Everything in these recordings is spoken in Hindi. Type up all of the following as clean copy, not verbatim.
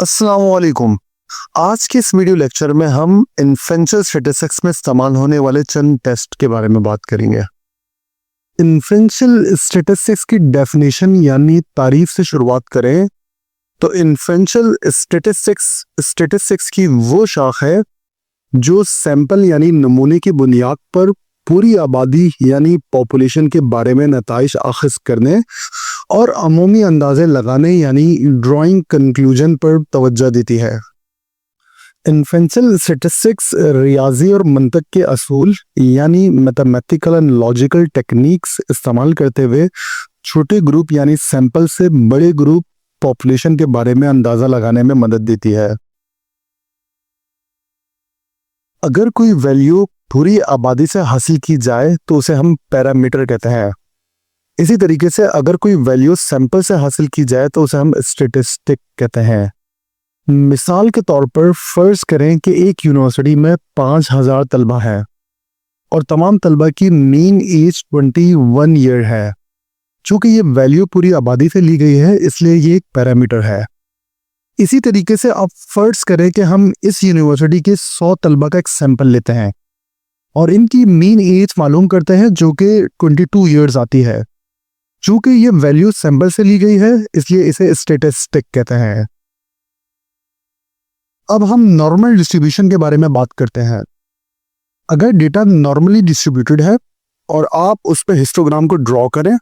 अस्सलाम वालेकुम। आज के इस वीडियो लेक्चर में हम इन्फ्रेंशियल स्टैटिस्टिक्स में इस्तेमाल होने वाले चंद टेस्ट के बारे में बात करेंगे। इन्फ्रेंशियल स्टैटिस्टिक्स की डेफिनेशन यानी तारीफ से शुरुआत करें तो इन्फ्रेंशियल स्टैटिस्टिक्स की वो शाख है जो सैंपल यानी नमूने की बुनियाद पर पूरी आबादी यानी पॉपुलेशन के बारे में नताइज आखिज करने और अमूमी अंदाजे लगाने यानी ड्राइंग कंक्लूजन पर तवज्जो देती है। इन्फ्रेंशियल स्टैटिस्टिक्स रियाजी और मंतक के असूल यानी मैथमेटिकल एंड लॉजिकल टेक्निक्स इस्तेमाल करते हुए छोटे ग्रुप यानी सैंपल से बड़े ग्रुप पॉपुलेशन के बारे में अंदाजा लगाने में मदद देती है। अगर कोई वैल्यू पूरी आबादी से हासिल की जाए तो उसे हम पैरामीटर कहते हैं। इसी तरीके से अगर कोई वैल्यू सैंपल से हासिल की जाए तो उसे हम स्टैटिस्टिक कहते हैं। मिसाल के तौर पर फर्ज करें कि एक यूनिवर्सिटी में 5000 तलबा है और तमाम तलबा की मीन एज 21 ईयर है। चूंकि ये वैल्यू पूरी आबादी से ली गई है इसलिए ये एक पैरामीटर है। इसी तरीके से आप फर्ज करें कि हम इस यूनिवर्सिटी के 100 तलबा का एक सैंपल लेते हैं और इनकी मीन एज मालूम करते हैं जो कि 22 ईयर्स आती है। चूंकि ये वैल्यू सैंपल से ली गई है इसलिए इसे स्टैटिस्टिक कहते हैं। अब हम नॉर्मल डिस्ट्रीब्यूशन के बारे में बात करते हैं। अगर डेटा नॉर्मली डिस्ट्रीब्यूटेड है और आप उस पर हिस्टोग्राम को ड्रॉ करें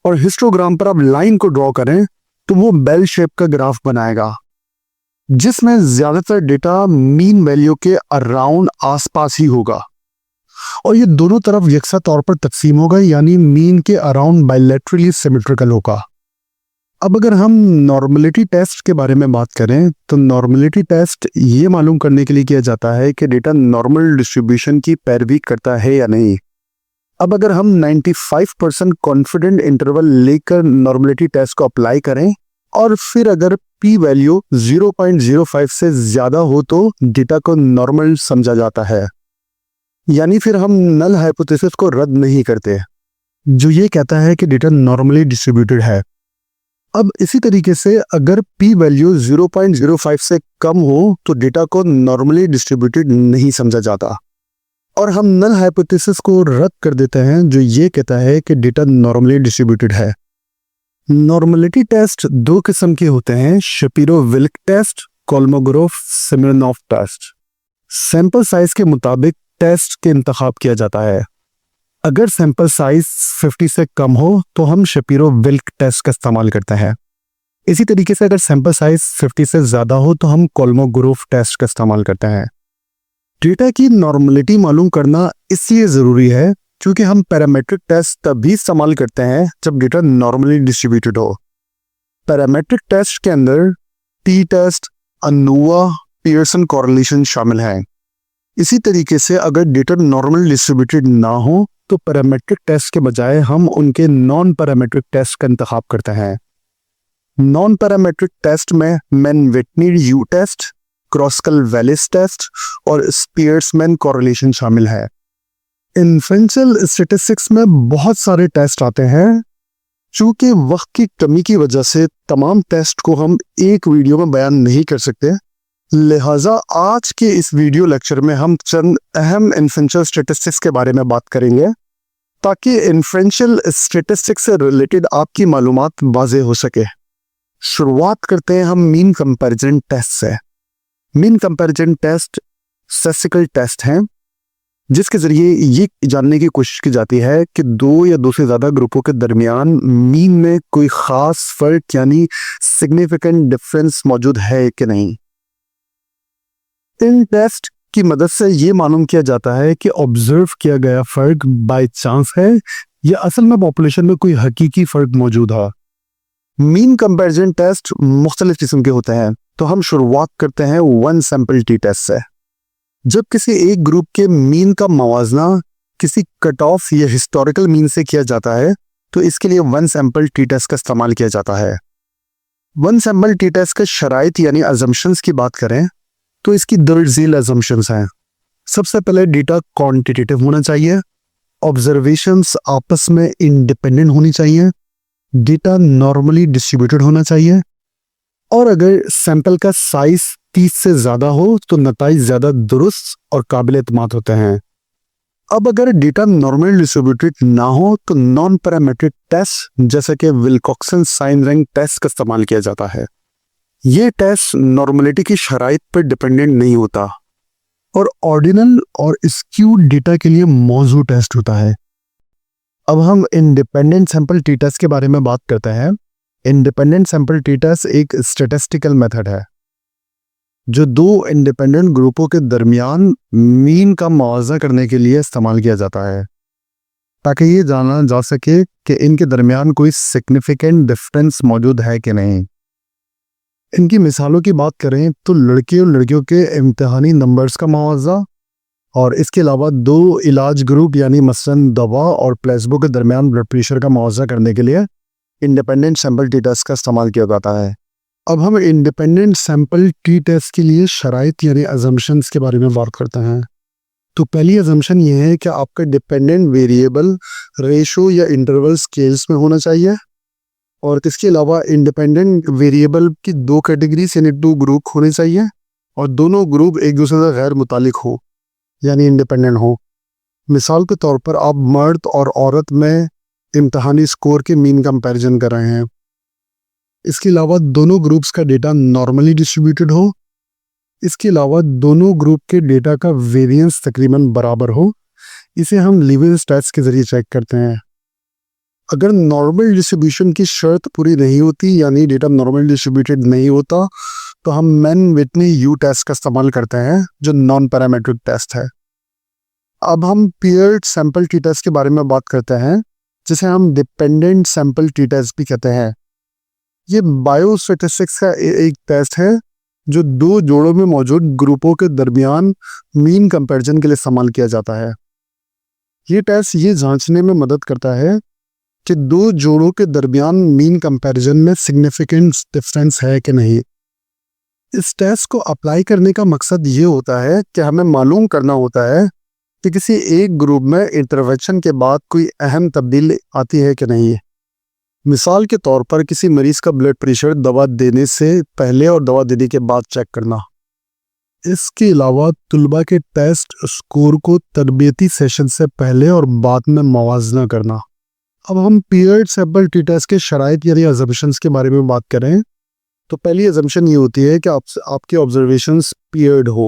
और हिस्टोग्राम पर आप लाइन को ड्रॉ करें तो वो बेल शेप का ग्राफ बनाएगा जिसमें ज्यादातर डेटा मीन वैल्यू के अराउंड आसपास ही होगा और ये दोनों तरफ यकसा तौर पर तकसीम होगा यानी मीन के अराउंड बायलैटरली सिमेट्रिकल होगा। अब अगर हम नॉर्मलिटी टेस्ट के बारे में बात करें तो नॉर्मलिटी टेस्ट ये मालूम करने के लिए किया जाता है कि डेटा नॉर्मल डिस्ट्रीब्यूशन की पैरवी करता है या नहीं। अब अगर हम 95% कॉन्फिडेंट इंटरवल लेकर नॉर्मलिटी टेस्ट को अप्लाई करें और फिर अगर पी वैल्यू 0.05 से ज्यादा हो तो डेटा को नॉर्मल समझा जाता है, यानी फिर हम नल हाइपोथेसिस को रद्द नहीं करते जो ये कहता है कि डेटा नॉर्मली डिस्ट्रीब्यूटेड है। अब इसी तरीके से अगर पी वैल्यू 0.05 से कम हो तो डेटा को नॉर्मली डिस्ट्रीब्यूटेड नहीं समझा जाता और हम नल हाइपोथेसिस को रद्द कर देते हैं जो ये कहता है कि डेटा नॉर्मली डिस्ट्रीब्यूटेड है। नॉर्मलिटी टेस्ट दो किस्म के होते हैं, Shapiro Wilk test, Kolmogorov Smirnov test. Sample size के मुताबिक टेस्ट के इंतखाब किया जाता है। अगर सैंपल साइज 50 से कम हो तो हम शपीरो-विल्क टेस्ट का इस्तेमाल करते हैं। इसी तरीके से अगर सैंपल साइज 50 से ज्यादा हो तो हम कोलमोगोरोव टेस्ट का इस्तेमाल करते हैं। डेटा की नॉर्मलिटी मालूम करना इसलिए जरूरी है क्योंकि हम पैरामेट्रिक टेस्ट तभी इस्तेमाल करते हैं जब डेटा नॉर्मली डिस्ट्रीब्यूटेड हो। पैरामेट्रिक टेस्ट के अंदर t test, ANOVA, Pearson correlation शामिल है। इसी तरीके से अगर डेटा नॉर्मल डिस्ट्रीब्यूटेड ना हो तो पैरामेट्रिक टेस्ट के बजाय हम उनके नॉन पैरामेट्रिक टेस्ट का इंतखाब करते हैं। नॉन पैरामेट्रिक टेस्ट में मैन-विटनी यू टेस्ट, क्रॉस्कल-वेलिस टेस्ट और स्पियर्समैन कोरिलेशन शामिल है। इन्फ्रेंशियल स्टैटिस्टिक्स में बहुत सारे टेस्ट आते हैं। चूंकि वक्त की कमी की वजह से तमाम टेस्ट को हम एक वीडियो में बयान नहीं कर सकते, लिहाजा आज के इस वीडियो लेक्चर में हम चंद अहम इन्फ्रेंशियल स्टैटिस्टिक्स के बारे में बात करेंगे ताकि इन्फ्रेंशियल स्टैटिस्टिक्स से रिलेटेड आपकी मालूमात वाज़ेह हो सके। शुरुआत करते हैं हम मीन कंपैरिजन टेस्ट से। Mean comparison test statistical test हैं जिसके जरिए ये जानने की कोशिश की जाती है कि दो या दो से ज्यादा ग्रुपों के दरमियान मीन में कोई खास फर्क यानी सिग्निफिकेंट डिफरेंस मौजूद है कि नहीं। इन टेस्ट की मदद से ये मालूम किया जाता है कि ऑब्जर्व किया गया फर्क बाय चांस है या असल में पॉपुलेशन में कोई हकीकी फर्क मौजूद है। मीन कंपैरिजन टेस्ट मुख्तलिफ किस्म के होते हैं, तो हम शुरुआत करते हैं वन सैंपल टी टेस्ट से। जब किसी एक ग्रुप के मीन का मवाजना किसी कट ऑफ या हिस्टोरिकल मीन से किया जाता है तो इसके लिए वन सैंपल टी टेस्ट का इस्तेमाल किया जाता है। वन सैंपल टी टेस्ट के शराइत यानी अजम्पशंस की बात करें तो इसकी दर्ज-झील अजम्पशंस हैं। सबसे पहले डेटा क्वांटिटेटिव होना चाहिए, ऑब्जर्वेशंस आपस में इंडिपेंडेंट होनी चाहिए, डेटा नॉर्मली डिस्ट्रीब्यूटेड होना चाहिए और अगर सैंपल का साइज 30 से ज़्यादा हो तो नतीजे ज़्यादा दुरुस्त और काबिल एतमाद होते हैं। अब अगर डेटा नॉर्मल डिस्ट्रीब्यूटेड ना हो तो नॉन पैरामीट्रिक टेस्ट जैसे कि विल्कॉक्सन साइन रैंक टेस्ट का इस्तेमाल किया जाता है। ये टेस्ट नॉर्मलिटी की शराइत पर डिपेंडेंट नहीं होता और ऑर्डिनल और स्क्यूड डेटा के लिए मौजू टेस्ट होता है। अब हम इंडिपेंडेंट सैंपल टी टेस्ट के बारे में बात करते हैं। इंडिपेंडेंट सैंपल टी टेस्ट एक स्टैटिस्टिकल मेथड है जो दो इंडिपेंडेंट ग्रुपों के दरमियान मीन का मुआवजा करने के लिए इस्तेमाल किया जाता है ताकि ये जाना जा सके कि इनके दरमियान कोई सिग्निफिकेंट डिफरेंस मौजूद है कि नहीं। इनकी मिसालों की बात करें तो लड़के और लड़कियों के इम्तिहानी नंबर्स का मुआवजा और इसके अलावा दो इलाज ग्रुप यानी मसलन दवा और प्लेसबो के दरमियान ब्लड प्रेशर का मुआवजा करने के लिए इंडिपेंडेंट सैंपल टी टेस्ट का इस्तेमाल किया जाता है। अब हम इंडिपेंडेंट सैंपल टी टेस्ट के लिए शराइत यानी अजम्पशंस के बारे में बात करते हैं। तो पहली अजम्पशन ये है कि आपका डिपेंडेंट वेरिएबल रेशो या इंटरवल स्केल्स में होना चाहिए और इसके अलावा इंडिपेंडेंट वेरिएबल की दो कैटेगरीज यानी टू ग्रुप होने चाहिए और दोनों ग्रुप एक दूसरे से गैर मुतालिक हो यानी इंडिपेंडेंट हो। मिसाल के तौर पर आप मर्द और औरत में इम्तहानी स्कोर के मीन कंपैरिजन कर रहे हैं। इसके अलावा दोनों ग्रुप्स का डेटा नॉर्मली डिस्ट्रीब्यूटेड हो। इसके अलावा दोनों ग्रुप के डेटा का वेरिएंस तकरीबन बराबर हो। इसे हम लीवेज टेस्ट के जरिए चेक करते हैं। अगर नॉर्मल डिस्ट्रीब्यूशन की शर्त पूरी नहीं होती यानी डेटा नॉर्मल डिस्ट्रीब्यूटेड नहीं होता तो हम मैन विटनी यू टेस्ट का इस्तेमाल करते हैं जो नॉन पैरामीट्रिक टेस्ट है। अब हम पेयर्ड सैंपल टी टेस्ट के बारे में बात करते हैं जिसे हम डिपेंडेंट सैंपल टी टेस्ट भी कहते हैं। ये बायोस्टैटिस्टिक्स का एक टेस्ट है जो दो जोड़ों में मौजूद ग्रुपों के दरमियान मीन कंपैरिजन के लिए इस्तेमाल किया जाता है। ये टेस्ट ये जांचने में मदद करता है कि दो जोड़ों के दरमियान मीन कंपैरिजन में सिग्निफिकेंट डिफरेंस है कि नहीं। इस टेस्ट को अप्लाई करने का मकसद ये होता है कि हमें मालूम करना होता है कि किसी एक ग्रुप में इंटरवेंशन के बाद कोई अहम तब्दीली आती है कि नहीं। मिसाल के तौर पर किसी मरीज का ब्लड प्रेशर दवा देने से पहले और दवा देने के बाद चेक करना। इसके अलावा तुलबा के टेस्ट स्कोर को तरबियती सेशन से पहले और बाद में मवाजना करना। अब हम पेयर्ड सैंपल टी टेस्ट के शराइत यानी अजम्पशंस के बारे में बात करें तो पहली अजम्पशन ये होती है कि आपके ऑब्जर्वेशंस पेयर्ड हो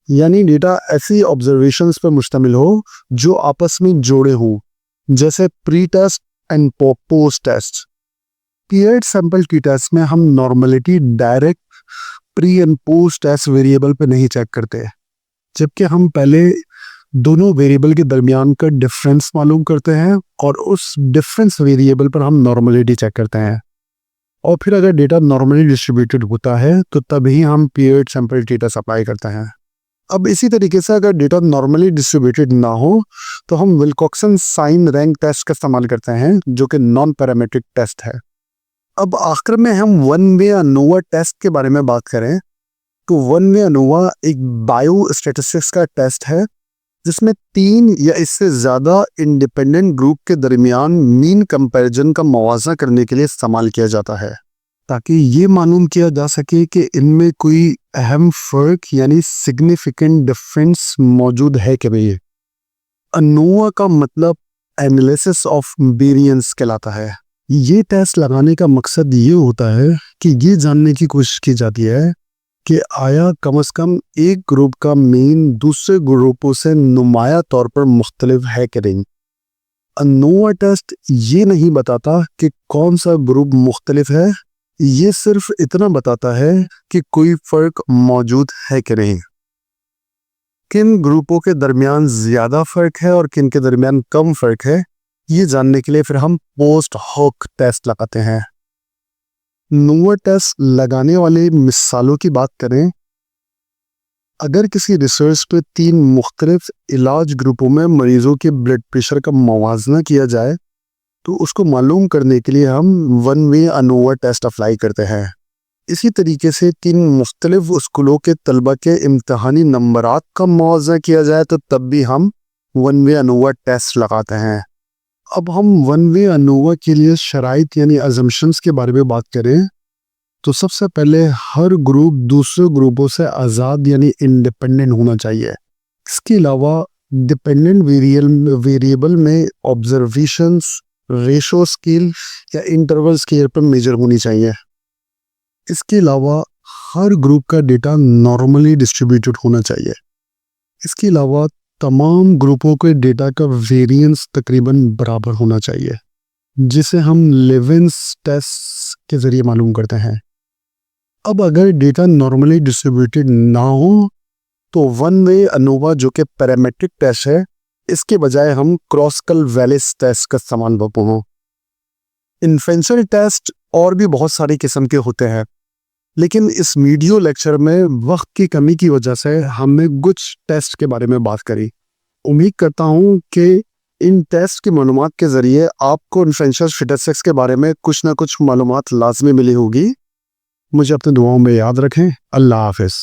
यानी डेटा ऐसी ऑब्जर्वेशंस पर मुश्तमिल हो जो आपस में जोड़े हों जैसे pre test and post test. Paired sample t test में हम normality direct pre and post test variable पे नहीं चेक करते जबकि हम पहले दोनों वेरिएबल के दरमियान का डिफरेंस मालूम करते हैं और उस डिफरेंस वेरिएबल पर हम नॉर्मलिटी चेक करते हैं और फिर अगर डेटा नॉर्मली डिस्ट्रीब्यूटेड होता है तो तभी हम paired sample t test apply करते हैं। अब इसी तरीके से अगर डेटा नॉर्मली डिस्ट्रीब्यूटेड ना हो तो हम विल्कॉक्सन साइन रैंक टेस्ट का इस्तेमाल करते हैं जो कि नॉन पैरामीट्रिक टेस्ट है। अब आखिर में हम वन वे अनोवा टेस्ट के बारे में बात करें तो वन वे अनोवा एक बायोस्टैटिस्टिक्स का टेस्ट है जिसमें 3 या इससे ज़्यादा इंडिपेंडेंट ग्रुप के दरमियान मीन कंपैरिजन का मुआवजा करने के लिए इस्तेमाल किया जाता है ताकि ये मालूम किया जा सके कि इनमें कोई अहम फ़र्क यानी सिग्निफिकेंट डिफरेंस मौजूद है कि नहीं। अनोवा का मतलब एनालिसिस ऑफ वेरिएंस कहलाता है। ये टेस्ट लगाने का मकसद ये होता है कि ये जानने की कोशिश की जाती है कि आया कम से कम एक ग्रुप का मीन दूसरे ग्रुपों से नुमाया तौर पर मुख्तलिफ है कि नहीं। अनोवा टेस्ट ये नहीं बताता कि कौन सा ग्रुप मुख्तलिफ है, ये सिर्फ इतना बताता है कि कोई फ़र्क मौजूद है कि नहीं। किन ग्रुपों के दरमियान ज़्यादा फ़र्क है और किन के दरमियान कम फ़र्क है ये जानने के लिए फिर हम पोस्ट हॉक टेस्ट लगाते हैं। नोवा टेस्ट लगाने वाले मिसालों की बात करें, अगर किसी रिसर्च पे 3 मुख्तलिफ इलाज ग्रुपों में मरीजों के ब्लड प्रेशर का मुवाजना किया जाए तो उसको मालूम करने के लिए हम one way ANOVA test apply करते हैं। इसी तरीके से 3 मुख्तलिफ स्कूलों के तलबा के इम्तहानी नंबरात का मुआवजा किया जाए तो तब भी हम वन वे अनोवा टेस्ट लगाते हैं। अब हम वन वे अनोवा के लिए शराइत यानी अजम्पशंस के बारे में बात करें तो सबसे पहले हर ग्रुप दूसरे ग्रुपों से आज़ाद यानी इंडिपेंडेंट होना चाहिए। इसके अलावा डिपेंडेंट वेरिएबल में ऑब्जर्वेशंस, रेशो स्केल या इंटरवल स्केल पर मेजर होनी चाहिए। इसके अलावा हर ग्रुप का डेटा नॉर्मली डिस्ट्रीब्यूटेड होना चाहिए। इसके अलावा तमाम ग्रुपों के डेटा का वेरिएंस तकरीबन बराबर होना चाहिए, जिसे हम लेवेंस टेस्ट के ज़रिए मालूम करते हैं। अब अगर डेटा नॉर्मली डिस्ट्रीब्यूटेड ना हो तो वन वे अनोवा जो कि पैरामेट्रिक टेस्ट है, इसके बजाय हम क्रॉसकल वैलिस टेस्ट का इस्तेमाल बपूँ। इन्फ्रेंशियल टेस्ट और भी बहुत सारी किस्म के होते हैं, लेकिन इस वीडियो लेक्चर में वक्त की कमी की वजह से हमने कुछ टेस्ट के बारे में बात करी। उम्मीद करता हूँ कि इन टेस्ट की मालूमात के ज़रिए आपको इन्फ्रेंशियल स्टैटिस्टिक्स के बारे में कुछ ना कुछ मालूमात लाजमी मिली होगी। मुझे अपनी दुआओं में याद रखें। अल्लाह हाफ़िज़।